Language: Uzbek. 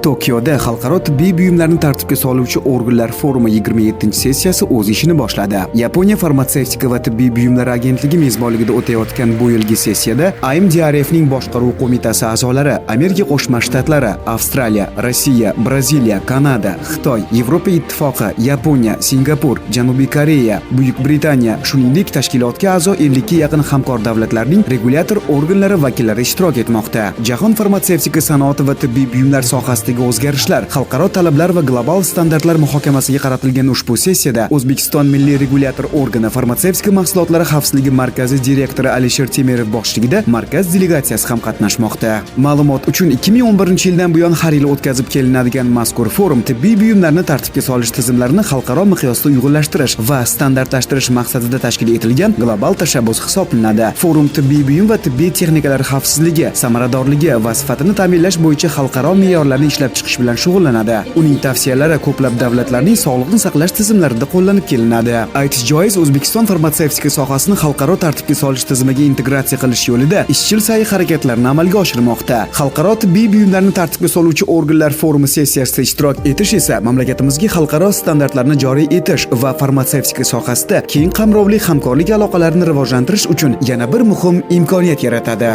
Tokioda xalqaro tibbiy buyumlarni tartibga soluvchi organlar forumi 27-sessiyasi o'z ishini boshladi. Yaponiya farmatsevtika va tibbiy buyumlar agentligi mezbonligida o'tayotgan bu yilgi sessiyada IMDRFning boshqaruv qo'mitasi a'zolari Amerika Qo'shma Shtatlari, Avstraliya, Rossiya, Braziliya, Kanada, Xitoy, Yevropa Ittifoqi, Yaponiya, Singapur, Janubiy Koreya, Buyuk Britaniya, shuningdek tashkilotga a'zo 50 ga yaqin hamkor davlatlarning regulyator organlari vakillari ishtirok etmoqda. Jahon farmatsevtika sanoati va tibbiy buyumlar sohasidagi o'zgarishlar, xalqaro talablar va global standartlar muhokamasiga qaratilgan ushbu sessiyada O'zbekiston Milliy regulyator organi farmatsevtika mahsulotlari xavfsizligi markazi direktori Alisher Temirov boshchiligida markaz delegatsiyasi ham qatnashmoqda. Ma'lumot uchun 2011-yildan buyon har yil o'tkazib kelinadigan mazkur forum tibbiy buyumlarni tartibga solish tizimlarini xalqaro miqyosda uyg'unlashtirish va standartlashtirish maqsadida tashkil etilgan global tashabbus hisoblanadi. Forum tibbiy buyum va tibbiy texnikalar xavfsizligi, samaradorligi va sifatini ta'minlash bo'yicha xalqaro me'yorlarni ishlab chiqish bilan shug'ullanadi. Uning tavsiyalari ko'plab davlatlarning sog'liqni saqlash tizimlarida qo'llanib kelinadi. Aytish joiz, O'zbekiston farmatsevtika sohasini xalqaro tartibga solish tizimiga integratsiya qilish yo'lida izchil sa'y-harakatlarni amalga oshirmoqda. Xalqaro tibbiy buyumlarni tartibga soluvchi organlar forumi sessiyasida ishtirok etish esa mamlakatimizga xalqaro standartlarni joriy etish va farmatsevtika sohasida keng qamrovli hamkorlik aloqalarini rivojlantirish uchun yana bir muhim imkoniyat yaratadi.